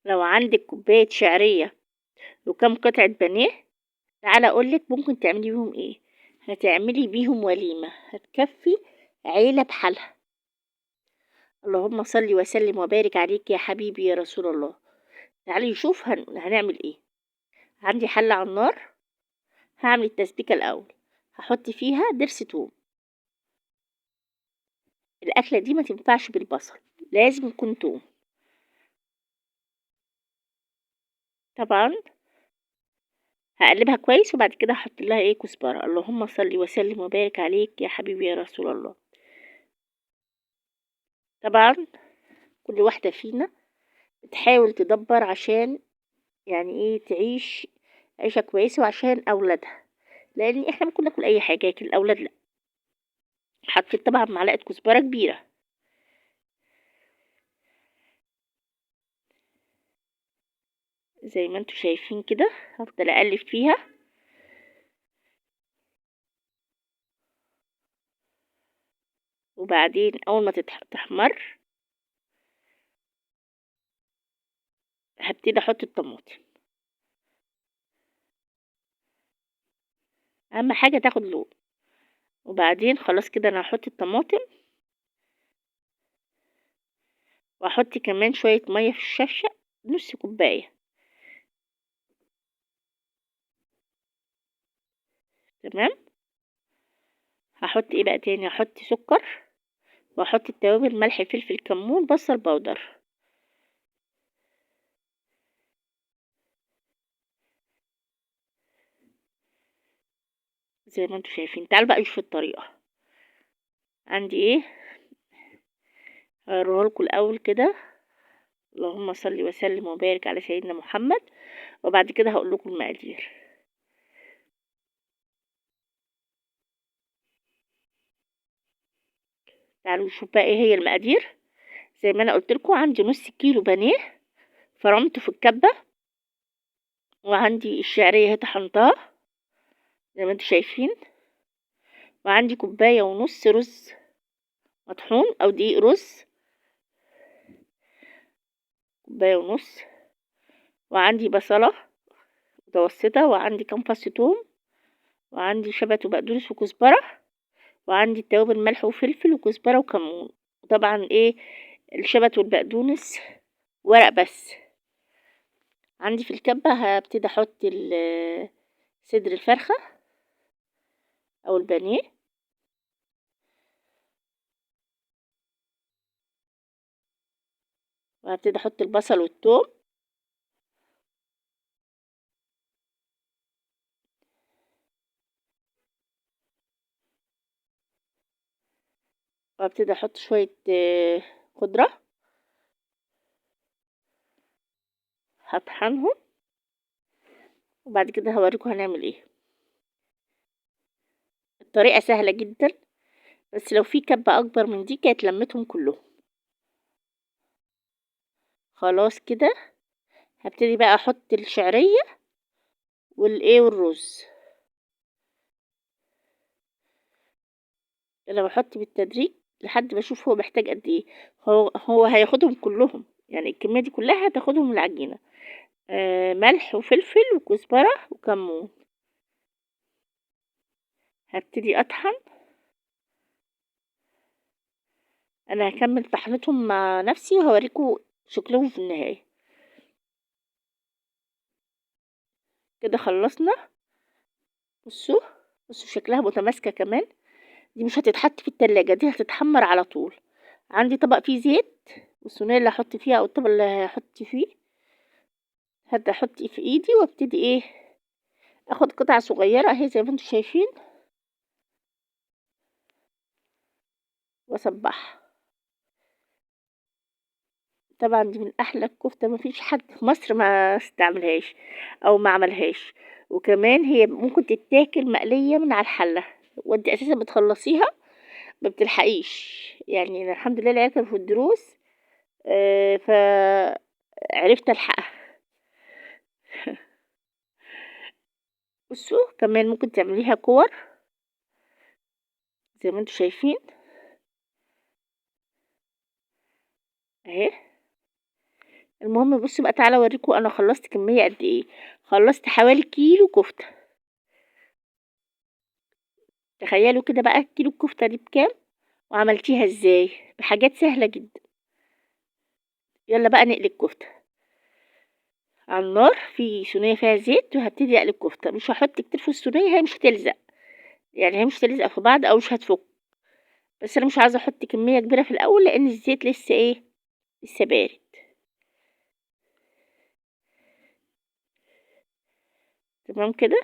لو عندك كوباية شعرية وكم قطعة بانيه، تعالى اقولك ممكن تعملي بيهم ايه. هتعملي بيهم وليمة هتكفي عيلة بحالها. اللهم صل وسلم وبارك عليك يا حبيبي يا رسول الله. تعالي نشوف هنعمل ايه. عندي حلة على النار، هعمل التسبيكة الاول. هحط فيها ضرس توم. الاكلة دي ما تنفعش بالبصل، لازم يكون توم. طبعا هقلبها كويس وبعد كده هحط لها ايه كزبرة. اللهم صل وسلم وبارك عليك يا حبيبي يا رسول الله. طبعا كل واحدة فينا بتحاول تدبر عشان يعني ايه تعيش عيشة كويسة وعشان اولادها، لان احنا ممكن ناكل اي حاجة لكن الاولاد لا. حطيت طبعا معلقة كزبرة كبيرة. زي ما انتوا شايفين كده هفضل اقلب فيها. وبعدين اول ما تحمر هبتدي احط الطماطم. اهم حاجة تاخد لون. وبعدين خلاص كده انا هحط الطماطم، واحط كمان شوية مية في الشفشة، نص كوباية. تمام. هحط ايه بقى تاني؟ هحط سكر، واحط التوابل ملح فلفل كمون بصل بودر. زي ما انتوا شايفين. تعالوا بقى نشوف الطريقة. عندي ايه هوريهولكوا الاول كده. اللهم صل وسلم وبارك على سيدنا محمد. وبعد كده هقول لكم المقادير. تعالوا نشوف بقى ايه هي المقادير. زي ما انا قلت لكم عندي نص كيلو بانيه فرمته في الكبة، وعندي الشعرية هي طحنتها زي ما انتوا شايفين، وعندي كوباية ونص رز مطحون او دقيق رز، كوباية ونص. وعندي بصلة متوسطة، وعندي كام فص توم، وعندي شبت وبقدونس وكزبرة، وعندي التوابل ملح وفلفل وكزبرة وكمون. وطبعا ايه الشبت والبقدونس ورق بس. عندي في الكبة هبتدي احط صدر الفرخة او البانيه، وهبتدي احط البصل والثوم، وهبتدي احط شوية خضرة هطحنهم. وبعد كده هوريكم هنعمل ايه. الطريقة سهلة جدا، بس لو في كبة اكبر من دي كانت لمتهم كلهم. خلاص كده هبتدي بقى احط الشعرية والايه والرز. انا بحط بالتدريج لحد ما اشوف هو محتاج قد ايه. هو هياخدهم كلهم، يعني الكمية دي كلها هتاخدهم العجينة. ملح وفلفل وكزبرة وكمون. هبتدي اطحن. انا هكمل طحنتهم مع نفسي وهوريكم شكلهم في النهاية. كده خلصنا. بصوا، بصوا شكلها متماسكة كمان. دي مش هتتحط في التلاجة، دي هتتحمر على طول. عندي طبق فيه زيت، والصينية اللي هحط فيها او الطبق اللي هحط فيه هبدأ احط في ايدي وابتدي ايه اخد قطع صغيرة اهي زي ما انتم شايفين واصبعها. طبعا دي من احلى الكفتة، ما فيش حد في مصر ما استعملهاش او ما عملهاش. وكمان هي ممكن تتاكل مقلية من على الحلة، وانت اساسا بتخلصيها ما بتلحقيش. يعني أنا الحمد لله العيال كانوا في الدروس فعرفت الحقها. بصوا كمان ممكن تعمليها كور زي ما انتم شايفين اهي. المهم بصوا بقى، تعالى اوريكم انا خلصت كميه قد ايه. خلصت حوالي كيلو كفته. تخيلوا كده بقى كيلو الكفته دي بكام، وعملتيها ازاي بحاجات سهله جدا. يلا بقى نقلي الكفته على النار في صينيه فيها زيت، وهبتدي اقلي الكفته. مش هحط كتير في الصينيه، هي مش هتلزق، يعني هي مش هتلزق في بعض او مش هتفك. بس انا مش عايزه احط كميه كبيره في الاول لان الزيت لسه ايه، لسه بارد. تمام كده.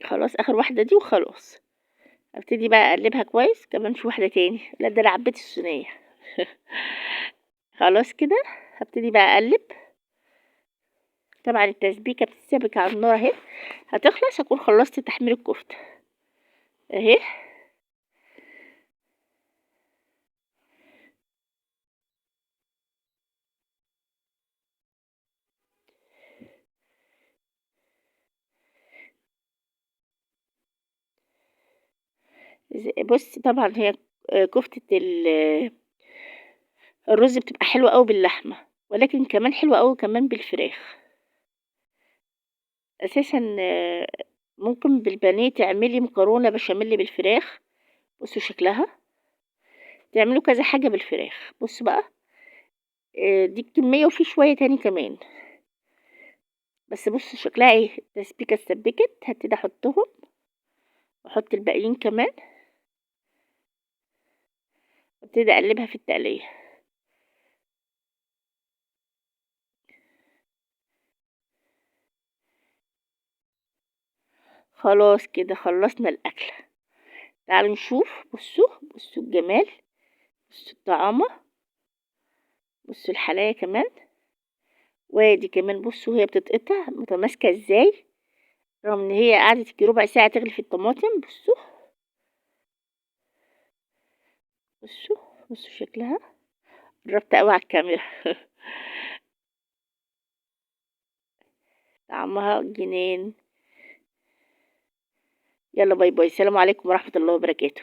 خلاص اخر واحده دي وخلاص. ابتدي بقى اقلبها كويس. كمان في واحده تاني، لا ده انا عبيت الصينيه. خلاص كده. هبتدي بقى اقلب. طبعا التسبيكه بتتسبك على النار اهي. هتخلص اكون خلصت تحمير الكفته اهي. بص طبعا هي كفته الرز بتبقى حلوه قوي باللحمه، ولكن كمان حلوه قوي كمان بالفراخ. اساسا ممكن بالبانيه تعملي مكرونه بشاميل بالفراخ. بصوا شكلها. تعملوا كذا حاجه بالفراخ. بصوا بقى، دي كميه وفي شويه تاني كمان. بس بصوا شكلها ايه. التسبيكه اتسبكت، هبتدي احطهم واحط الباقيين كمان، وابتدي اقلبها في التقليه. خلاص كده خلصنا الاكل. تعالوا نشوف. بصوا بصوا الجمال، بصوا الطعامه، بصوا الحلاوه كمان. وادي كمان بصوا هي بتتقطع متماسكه ازاي، رغم ان هي قعدت يجي ربع ساعه تغلي في الطماطم. بصوا بصوا بصوا شكلها. قربت قوي على الكاميرا. طعمها جنان. يلا باي باي، السلام عليكم ورحمه الله وبركاته.